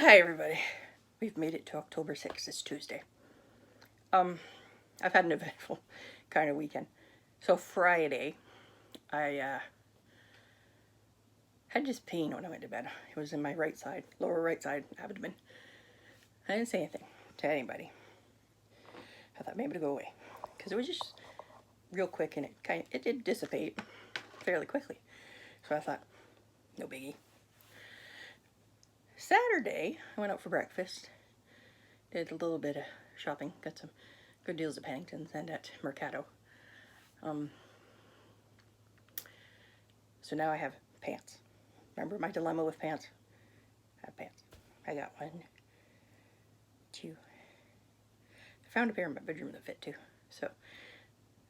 Hi everybody. We've made it to October 6th. It's Tuesday. I've had an eventful kind of weekend. So Friday, I had just pain when I went to bed. It was in my right side, lower right side abdomen. I didn't say anything to anybody. I thought maybe to go away because it was just real quick and it did dissipate fairly quickly. So I thought, no biggie. Saturday, I went out for breakfast. Did a little bit of shopping. Got some good deals at Pennington's and at Mercado. So now I have pants. Remember my dilemma with pants? I have pants. I got 1, 2. I found a pair in my bedroom that fit too. So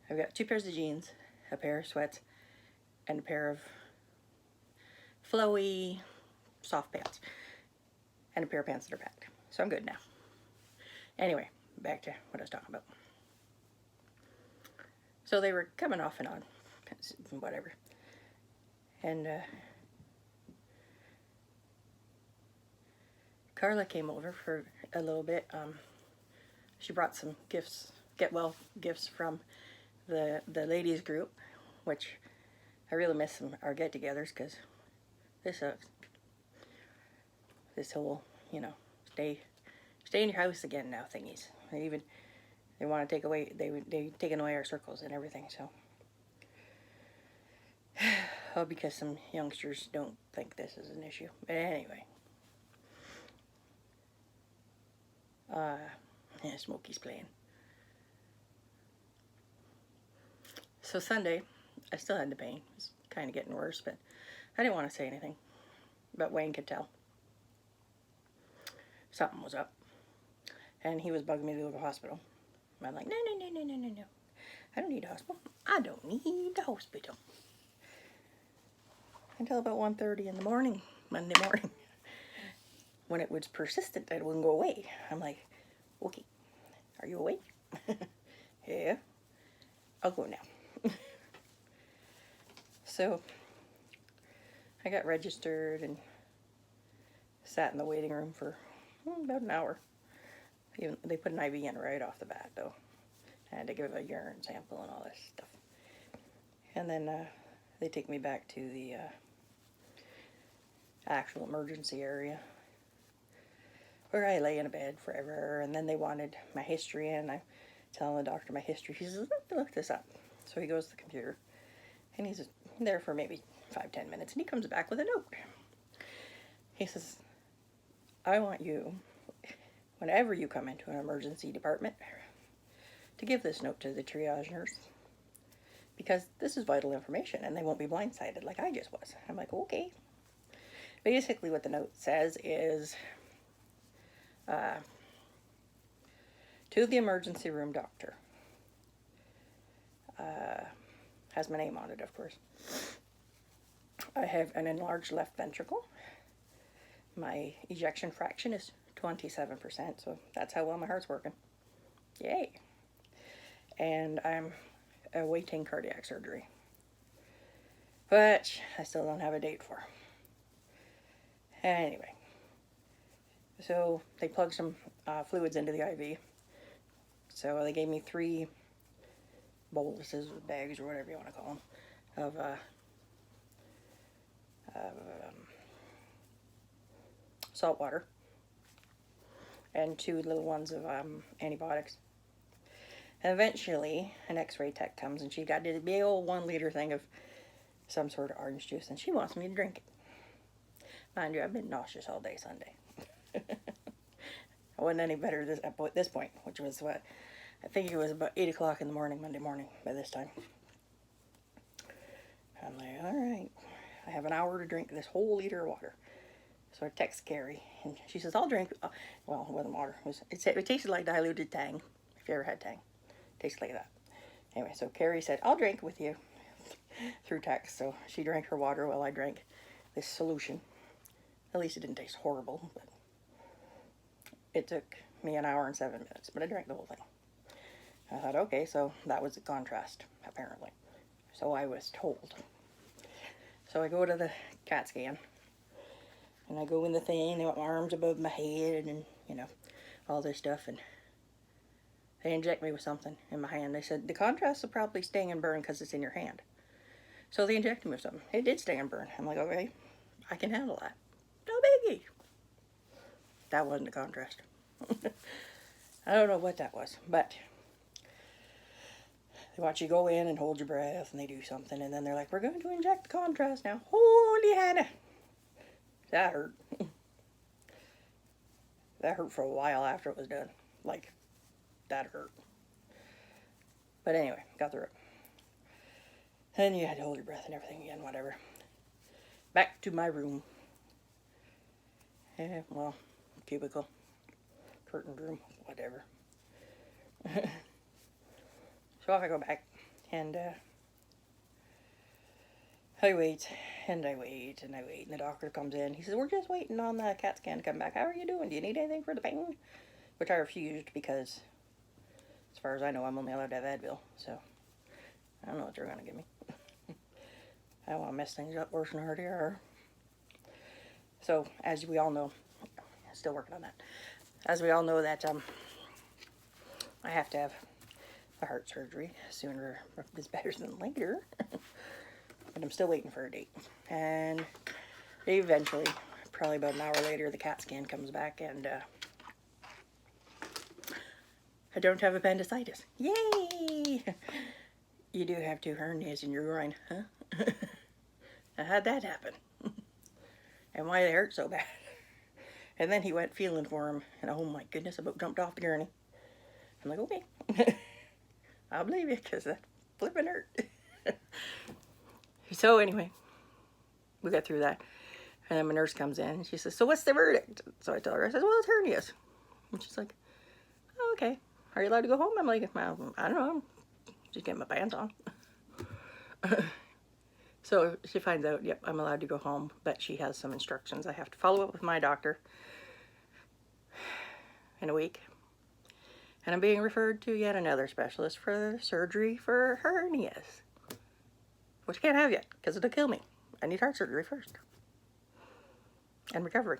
I've got 2 pairs of jeans, a pair of sweats, and a pair of flowy, soft pants. And a pair of pants that are packed. So I'm good now. Anyway, back to what I was talking about. So they were coming off and on, whatever. And Carla came over for a little bit. She brought some gifts, get well gifts from the ladies group, which I really miss our get-togethers because this whole, stay in your house again now thingies. They want to take away, they taken away our circles and everything, so. Oh, because some youngsters don't think this is an issue. But anyway. Yeah, Smokey's playing. So Sunday, I still had the pain. It was kind of getting worse, but I didn't want to say anything. But Wayne could tell. Something was up. And he was bugging me to go to the hospital. I'm like, no. I don't need a hospital. I don't need a hospital. Until about 1:30 in the morning, Monday morning. When it was persistent, it wouldn't go away. I'm like, okay, are you awake? Yeah, I'll go now. So I got registered and sat in the waiting room for about an hour. They put an IV in right off the bat, though. I had to give a urine sample and all this stuff. And then they take me back to the actual emergency area where I lay in a bed forever. And then they wanted my history, and I'm telling the doctor my history. He says, look this up. So he goes to the computer, and he's there for maybe 5-10 minutes, and he comes back with a note. He says, I want you, whenever you come into an emergency department, to give this note to the triage nurse, because this is vital information and they won't be blindsided like I just was. I'm like, okay. Basically what the note says is, to the emergency room doctor. Has my name on it, of course. I have an enlarged left ventricle. My ejection fraction is 27%, so that's how well my heart's working. Yay. And I'm awaiting cardiac surgery, which I still don't have a date for. Anyway, so they plugged some fluids into the IV. So they gave me 3 boluses or bags or whatever you want to call them of salt water and 2 little ones of antibiotics. And eventually, an x-ray tech comes and she got this big old 1-liter thing of some sort of orange juice and she wants me to drink it. Mind you, I've been nauseous all day Sunday. I wasn't any better at this point, which was what, I think it was about 8 o'clock in the morning, Monday morning by this time. I'm like, all right, I have an hour to drink this whole liter of water. So I text Carrie and she says, I'll drink, well, it wasn't water. It tasted like diluted Tang, if you ever had Tang. Tastes like that. Anyway, so Carrie said, I'll drink with you through text. So she drank her water while I drank this solution. At least it didn't taste horrible, but it took me an hour and 7 minutes, but I drank the whole thing. I thought, okay, so that was the contrast, apparently. So I was told. So I go to the CAT scan, And I go in the thing, they want my arms above my head, and, you know, all this stuff, and they inject me with something in my hand. They said, the contrast will probably sting and burn because it's in your hand. So they injected me with something. It did sting and burn. I'm like, okay, I can handle that. No biggie. That wasn't a contrast. I don't know what that was, but they want you to go in and hold your breath, and they do something, and then they're like, we're going to inject the contrast now. Holy Hannah. That hurt. That hurt for a while after it was done. Like, that hurt. But anyway, got through it. Then you had to hold your breath and everything again, whatever. Back to my room. Well, cubicle, curtained room, whatever. So off I go back, and I wait, and I wait, and I wait, and the doctor comes in. He says, we're just waiting on the CAT scan to come back. How are you doing? Do you need anything for the pain? Which I refused because, as far as I know, I'm only allowed to have Advil, so I don't know what they're going to give me. I don't want to mess things up worse than I already are. So, as we all know, still working on that. As we all know that I have to have a heart surgery sooner is better than later. But I'm still waiting for a date. And eventually, probably about an hour later, the CAT scan comes back, and I don't have appendicitis. Yay! You do have 2 hernias in your groin, huh? How'd that happen? And why they hurt so bad? And then he went feeling for him, and oh my goodness, I about jumped off the gurney. I'm like, okay. I'll believe you, because that flipping hurt. So anyway, we got through that. And then my nurse comes in, and she says, so what's the verdict? So I tell her, I said, well, it's hernias. And she's like, oh, okay. Are you allowed to go home? I'm like, well, I don't know. Just getting my pants on. So she finds out, yep, I'm allowed to go home, but she has some instructions. I have to follow up with my doctor in a week. And I'm being referred to yet another specialist for surgery for hernias. Which I can't have yet, because it'll kill me. I need heart surgery first. And recovery.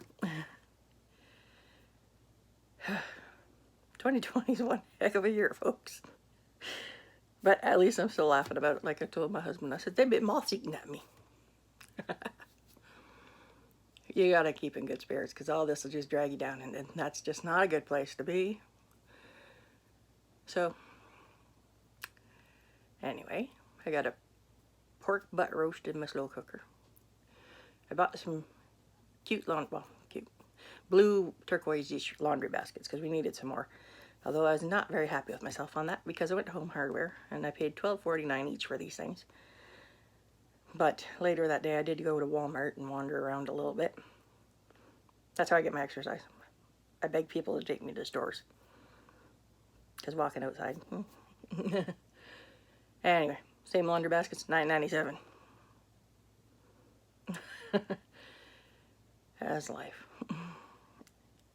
2020 is one heck of a year, folks. But at least I'm still laughing about it. Like I told my husband, I said, they've been moth-eating at me. You gotta keep in good spirits, because all this will just drag you down, and that's just not a good place to be. So, anyway, I got a pork butt roast in my slow cooker. I bought some cute blue turquoise laundry baskets, because we needed some more. Although I was not very happy with myself on that, because I went to Home Hardware and I paid $12.49 each for these things. But later that day I did go to Walmart and wander around a little bit. That's how I get my exercise. I beg people to take me to stores, because walking outside. Anyway, same laundry baskets, $9.97. That's life.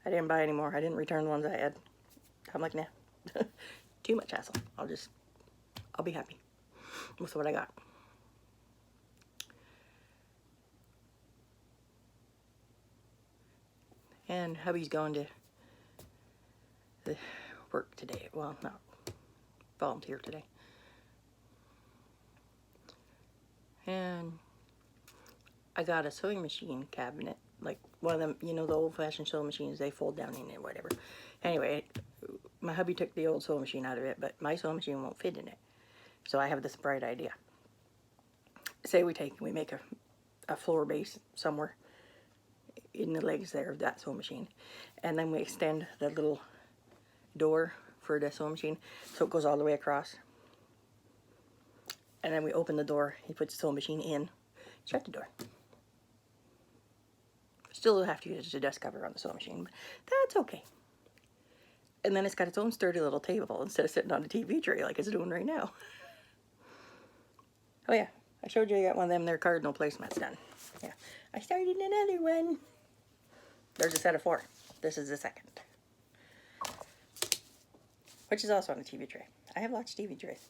I didn't buy any more. I didn't return the ones I had. I'm like, nah, too much hassle. I'll be happy with what I got. And hubby's going to the work today. Well, not volunteer today. And I got a sewing machine cabinet, like one of them, you know, the old-fashioned sewing machines, they fold down in it, whatever. Anyway, my hubby took the old sewing machine out of it, but my sewing machine won't fit in it. So I have this bright idea. Say we make a floor base somewhere in the legs there of that sewing machine, and then we extend the little door for the sewing machine so it goes all the way across. And then we open the door, he puts the sewing machine in, shut the door. Still have to use the dust cover on the sewing machine, but that's okay. And then it's got its own sturdy little table instead of sitting on a TV tray like it's doing right now. Oh yeah, I showed you I got one of them there cardinal placemats done. Yeah, I started another one. There's a set of 4. This is the second. Which is also on a TV tray. I have lots of TV trays.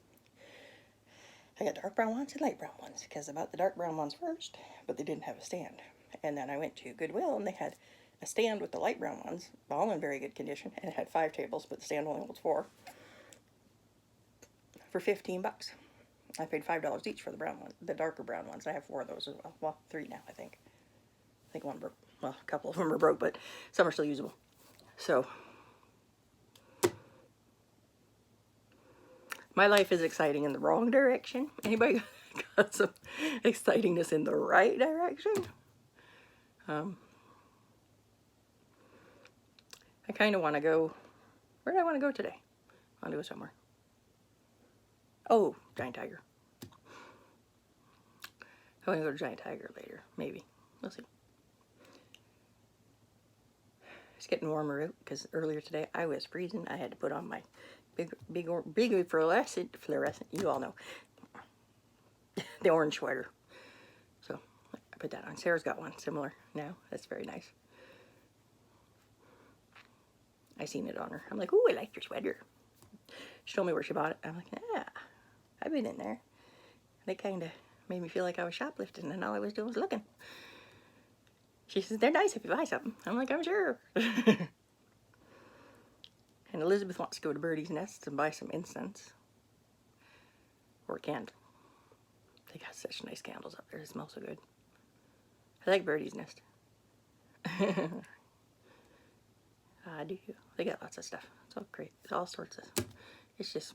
I got dark brown ones and light brown ones, because I bought the dark brown ones first, but they didn't have a stand. And then I went to Goodwill, and they had a stand with the light brown ones, all in very good condition, and it had 5 tables, but the stand only holds 4, for $15. I paid $5 each for the brown one, the darker brown ones. I have 4 of those as well. Well, 3 now, I think. I think one broke. Well, a couple of them are broke, but some are still usable. So, my life is exciting in the wrong direction. Anybody got some excitingness in the right direction? I kind of want to go. Where do I want to go today? I want to go somewhere. Oh, Giant Tiger. I want to go to Giant Tiger later. Maybe. We'll see. It's getting warmer out because earlier today I was freezing. I had to put on my big fluorescent, you all know, the orange sweater. So I put that on. Sarah's got one similar now. That's very nice. I seen it on her. I'm like, ooh, I like your sweater. She told me where she bought it. I'm like, yeah, I've been in there. They kind of made me feel like I was shoplifting, and all I was doing was looking. She says, they're nice if you buy something. I'm like, I'm sure. And Elizabeth wants to go to Birdie's Nest and buy some incense. Or a candle. They got such nice candles up there. It smells so good. I like Birdie's Nest. I do. They got lots of stuff. It's all great. It's all sorts of. It's just.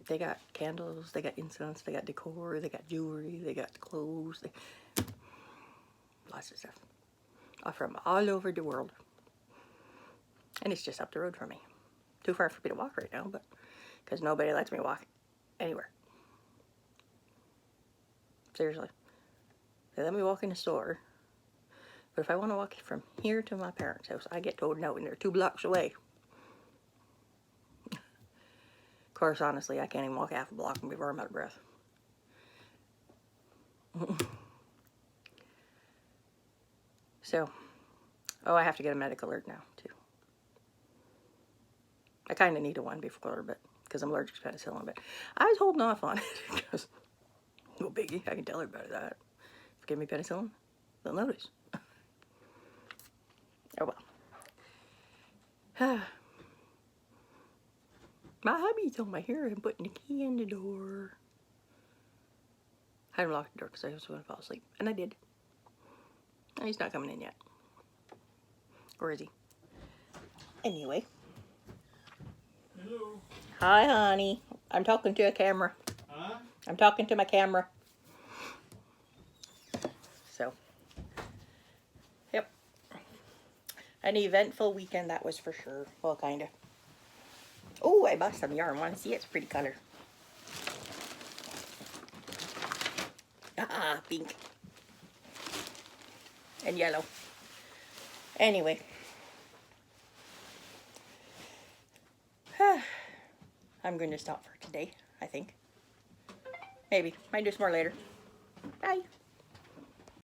They got candles. They got incense. They got decor. They got jewelry. They got clothes. Lots of stuff. From all over the world. And it's just up the road from me. Too far for me to walk right now, but because nobody lets me walk anywhere. Seriously. They let me walk in the store. But if I want to walk from here to my parents' house, I get told no, and they're 2 blocks away. Of course, honestly, I can't even walk half a block before I'm out of breath. So, oh, I have to get a medical alert now, too. I kind of need a one before, but because I'm allergic to penicillin, but I was holding off on it because, no biggie, I can tell everybody that. If you give me penicillin, they'll notice. Oh well. My hubby's on my hair and putting the key in the door. I hadn't locked the door because I was going to fall asleep, and I did. And he's not coming in yet. Or is he? Anyway. Hello. Hi, honey. I'm talking to a camera. Huh? I'm talking to my camera. So. Yep. An eventful weekend, that was for sure. Well, kind of. Oh, I bought some yarn. Want to see it? It's a pretty color. Ah, pink. And yellow. Anyway. I'm going to stop for today, I think. Maybe. Might do some more later. Bye.